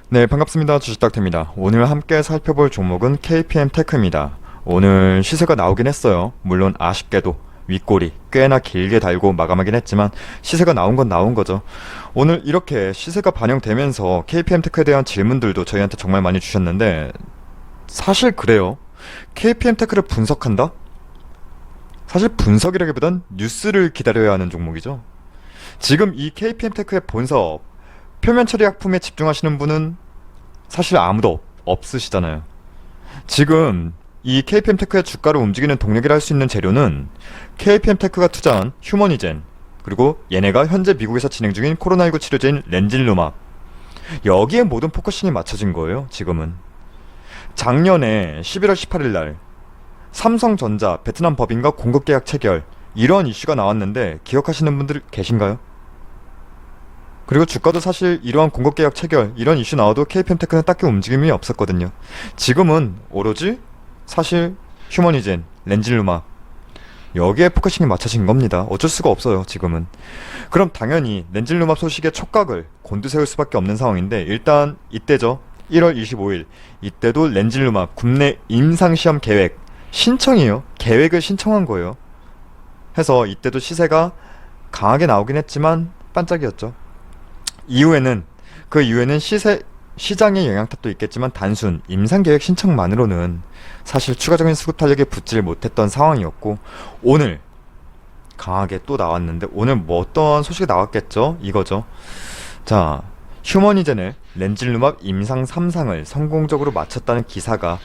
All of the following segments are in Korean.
네, 반갑습니다. 주식닥터입니다. 오늘 함께 살펴볼 종목은 KPM테크입니다. 오늘 시세가 나오긴 했어요. 물론 아쉽게도 윗꼬리 꽤나 길게 달고 마감하긴 했지만 시세가 나온 건 나온 거죠. 오늘 이렇게 시세가 반영되면서 KPM테크에 대한 질문들도 저희한테 정말 많이 주셨는데 사실 그래요. KPM테크를 분석한다? 사실 분석이라기보단 뉴스를 기다려야 하는 종목이죠. 지금 이 KPM테크의 본사업 표면 처리 약품에 집중하시는 분은 사실 아무도 없으시잖아요. 지금 이 KPM테크의 주가를 움직이는 동력이라 할 수 있는 재료는 KPM테크가 투자한 휴머니젠, 그리고 얘네가 현재 미국에서 진행 중인 코로나19 치료제인 렌질루막, 여기에 모든 포커싱이 맞춰진 거예요. 지금은 작년에 11월 18일 날 삼성전자 베트남 법인과 공급 계약 체결, 이런 이슈가 나왔는데 기억하시는 분들 계신가요? 그리고 주가도 사실 이러한 공급계약 체결 이런 이슈 나와도 KPM테크는 딱히 움직임이 없었거든요. 지금은 오로지 사실 휴머니젠, 렌질루마, 여기에 포커싱이 맞춰진 겁니다. 어쩔 수가 없어요. 지금은. 그럼 당연히 렌질루마 소식에 촉각을 곤두세울 수밖에 없는 상황인데, 일단 이때죠. 1월 25일 이때도 렌질루마 국내 임상시험 계획 신청이에요. 계획을 신청한 거예요. 해서 이때도 시세가 강하게 나오긴 했지만 반짝이었죠. 그 이후에는 시장의 영향 탓도 있겠지만 단순 임상계획 신청만으로는 사실 추가적인 수급 탄력에 붙질 못했던 상황이었고, 오늘 강하게 또 나왔는데 오늘 뭐 어떤 소식이 나왔겠죠? 이거죠. 자, 휴머니젠을 렌질루막 임상 3상을 성공적으로 마쳤다는 기사가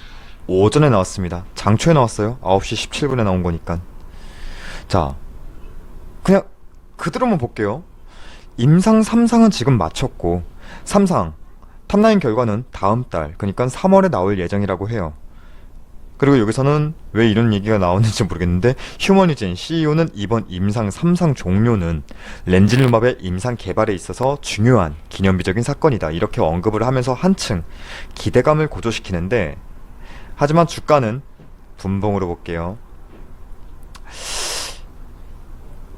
오전에 나왔습니다. 장초에 나왔어요. 9시 17분에 나온 거니까. 자, 그냥 그대로만 볼게요. 임상 3상은 지금 마쳤고 3상 탑라인 결과는 다음 달, 그러니까 3월에 나올 예정이라고 해요. 그리고 여기서는 왜 이런 얘기가 나오는지 모르겠는데, 휴머니젠 CEO는 이번 임상 3상 종료는 렌질루맙의 임상 개발에 있어서 중요한 기념비적인 사건이다, 이렇게 언급을 하면서 한층 기대감을 고조시키는데, 하지만 주가는 분봉으로 볼게요.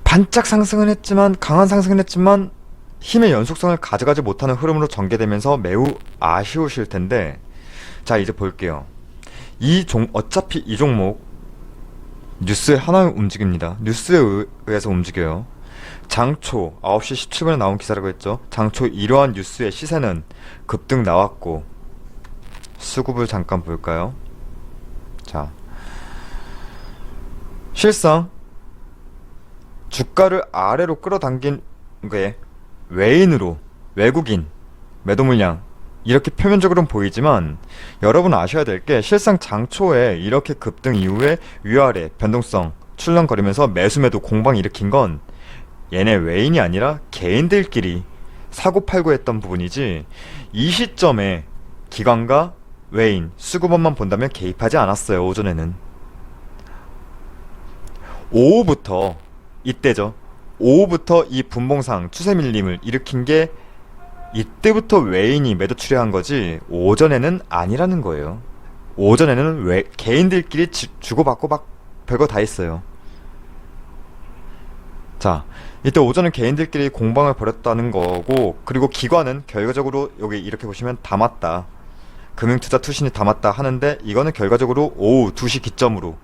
반짝 상승은 했지만, 강한 상승은 했지만 힘의 연속성을 가져가지 못하는 흐름으로 전개되면서 매우 아쉬우실 텐데, 자, 이제 볼게요. 어차피 이 종목 뉴스에 하나 움직입니다. 뉴스에 의해서 움직여요. 장초 9시 17분에 나온 기사라고 했죠. 장초 이러한 뉴스의 시세는 급등 나왔고, 수급을 잠깐 볼까요? 자, 실상 주가를 아래로 끌어당긴 게 외인으로, 외국인 매도 물량, 이렇게 표면적으로는 보이지만 여러분 아셔야 될 게, 실상 장초에 이렇게 급등 이후에 위아래 변동성 출렁거리면서 매수매도 공방 일으킨 건 얘네 외인이 아니라 개인들끼리 사고팔고 했던 부분이지, 이 시점에 기관과 외인, 수급원만 본다면 개입하지 않았어요. 오전에는. 오후부터, 이때죠. 오후부터 이 분봉상 추세 밀림을 일으킨 게 이때부터 외인이 매도 출회한 거지, 오전에는 아니라는 거예요. 오전에는 개인들끼리 주고받고 막 별거 다 했어요. 자, 이때 오전은 개인들끼리 공방을 벌였다는 거고, 그리고 기관은 결과적으로 여기 이렇게 보시면 담았다, 금융투자 투신이 담았다 하는데, 이거는 결과적으로 오후 2시 기점으로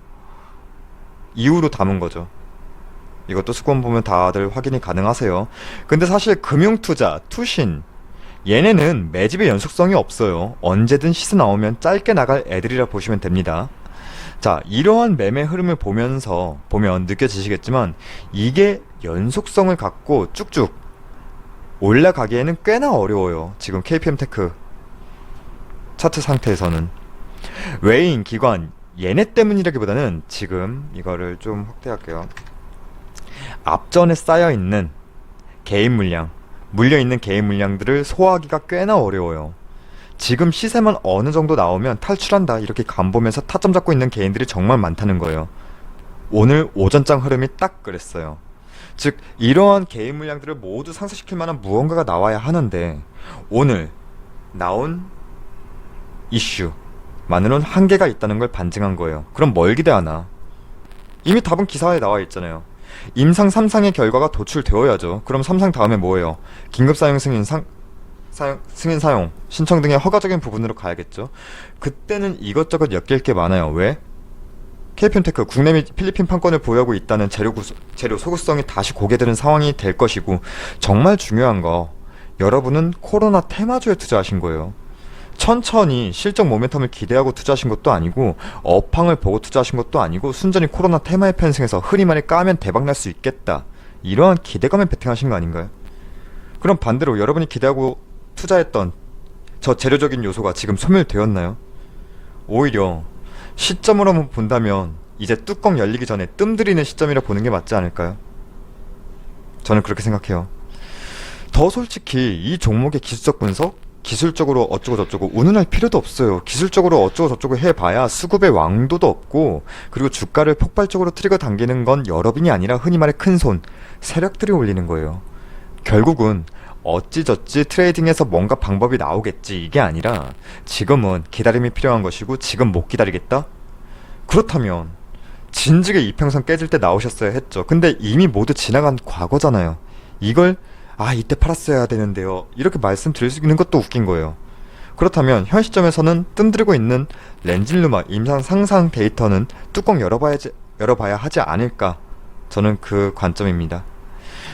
이후로 담은 거죠. 이것도 수권 보면 다들 확인이 가능하세요. 근데 사실 금융투자 투신 얘네는 매집의 연속성이 없어요. 언제든 시세 나오면 짧게 나갈 애들이라 보시면 됩니다. 자, 이러한 매매 흐름을 보면 느껴지시겠지만, 이게 연속성을 갖고 쭉쭉 올라가기에는 꽤나 어려워요. 지금 KPM테크 차트 상태에서는. 외인, 기관 얘네 때문이라기보다는, 지금 이거를 좀 확대할게요. 앞전에 쌓여있는 개인 물량, 물려있는 개인 물량들을 소화하기가 꽤나 어려워요. 지금 시세만 어느 정도 나오면 탈출한다, 이렇게 간보면서 타점 잡고 있는 개인들이 정말 많다는 거예요. 오늘 오전장 흐름이 딱 그랬어요. 즉, 이러한 개인 물량들을 모두 상쇄시킬 만한 무언가가 나와야 하는데, 오늘 나온 이슈만으로는 한계가 있다는 걸 반증한 거예요. 그럼 뭘 기대하나? 이미 답은 기사에 나와 있잖아요. 임상 3상의 결과가 도출되어야죠. 그럼 3상 다음에 뭐예요? 긴급 사용 승인 승인 사용, 신청 등의 허가적인 부분으로 가야겠죠. 그때는 이것저것 엮일 게 많아요. 왜? KPM테크 국내 및 필리핀 판권을 보유하고 있다는 재료 소구성이 다시 고개드는 상황이 될 것이고, 정말 중요한 거, 여러분은 코로나 테마주에 투자하신 거예요. 천천히 실적 모멘텀을 기대하고 투자하신 것도 아니고, 업황을 보고 투자하신 것도 아니고, 순전히 코로나 테마에 편승해서 흔히 말해 까면 대박 날 수 있겠다, 이러한 기대감에 베팅하신 거 아닌가요? 그럼 반대로 여러분이 기대하고 투자했던 저 재료적인 요소가 지금 소멸되었나요? 오히려 시점으로 한번 본다면 이제 뚜껑 열리기 전에 뜸들이는 시점이라 보는 게 맞지 않을까요? 저는 그렇게 생각해요. 더 솔직히 이 종목의 기술적 분석, 기술적으로 어쩌고 저쩌고 운운할 필요도 없어요. 기술적으로 어쩌고 저쩌고 해봐야 수급의 왕도도 없고, 그리고 주가를 폭발적으로 트리거 당기는 건 여러분이 아니라 흔히 말해 큰손 세력들이 올리는 거예요. 결국은 어찌저찌 트레이딩에서 뭔가 방법이 나오겠지, 이게 아니라 지금은 기다림이 필요한 것이고, 지금 못 기다리겠다? 그렇다면 진즉에 이평선 깨질 때 나오셨어야 했죠. 근데 이미 모두 지나간 과거잖아요. 이걸 이때 팔았어야 되는데요, 이렇게 말씀드릴 수 있는 것도 웃긴 거예요. 그렇다면 현 시점에서는 뜸들이고 있는 렌질루마 임상 상상 데이터는 뚜껑 열어봐야 하지 않을까, 저는 그 관점입니다.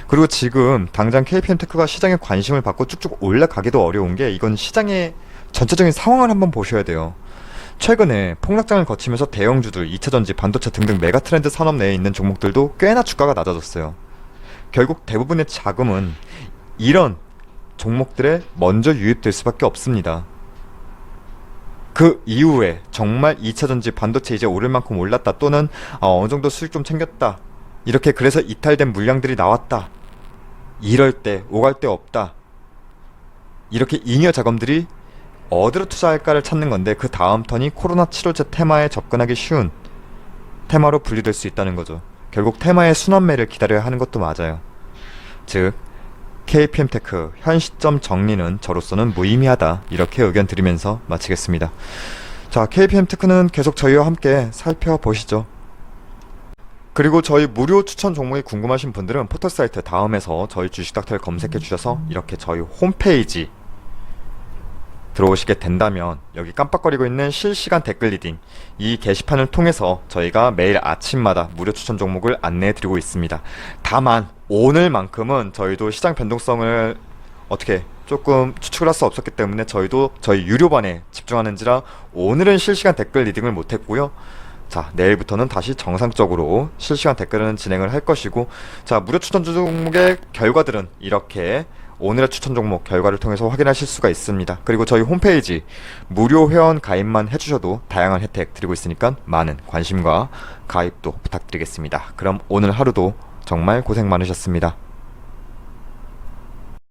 그리고 지금 당장 KPM테크가 시장에 관심을 받고 쭉쭉 올라가기도 어려운 게, 이건 시장의 전체적인 상황을 한번 보셔야 돼요. 최근에 폭락장을 거치면서 대형주들, 2차전지, 반도체 등등 메가트렌드 산업 내에 있는 종목들도 꽤나 주가가 낮아졌어요. 결국 대부분의 자금은 이런 종목들에 먼저 유입될 수밖에 없습니다. 그 이후에 정말 2차전지, 반도체 이제 오를 만큼 올랐다, 또는 어느 정도 수익 좀 챙겼다, 이렇게 그래서 이탈된 물량들이 나왔다, 이럴 때 오갈 데 없다, 이렇게 잉여 자금들이 어디로 투자할까를 찾는 건데, 그 다음 턴이 코로나 치료제 테마에 접근하기 쉬운 테마로 분류될 수 있다는 거죠. 결국 테마의 순환매를 기다려야 하는 것도 맞아요. 즉 KPM테크 현 시점 정리는 저로서는 무의미하다, 이렇게 의견 드리면서 마치겠습니다. 자, KPM테크는 계속 저희와 함께 살펴보시죠. 그리고 저희 무료 추천 종목이 궁금하신 분들은 포털사이트 다음에서 저희 주식닥터를 검색해 주셔서 이렇게 저희 홈페이지 들어오시게 된다면, 여기 깜빡거리고 있는 실시간 댓글 리딩, 이 게시판을 통해서 저희가 매일 아침마다 무료 추천 종목을 안내해 드리고 있습니다. 다만 오늘만큼은 저희도 시장 변동성을 어떻게 조금 추측을 할 수 없었기 때문에 저희도 저희 유료반에 집중하는지라 오늘은 실시간 댓글 리딩을 못했고요. 자, 내일부터는 다시 정상적으로 실시간 댓글은 진행을 할 것이고, 자, 무료 추천 종목의 결과들은 이렇게 오늘의 추천 종목 결과를 통해서 확인하실 수가 있습니다. 그리고 저희 홈페이지 무료 회원 가입만 해주셔도 다양한 혜택 드리고 있으니까 많은 관심과 가입도 부탁드리겠습니다. 그럼 오늘 하루도 정말 고생 많으셨습니다.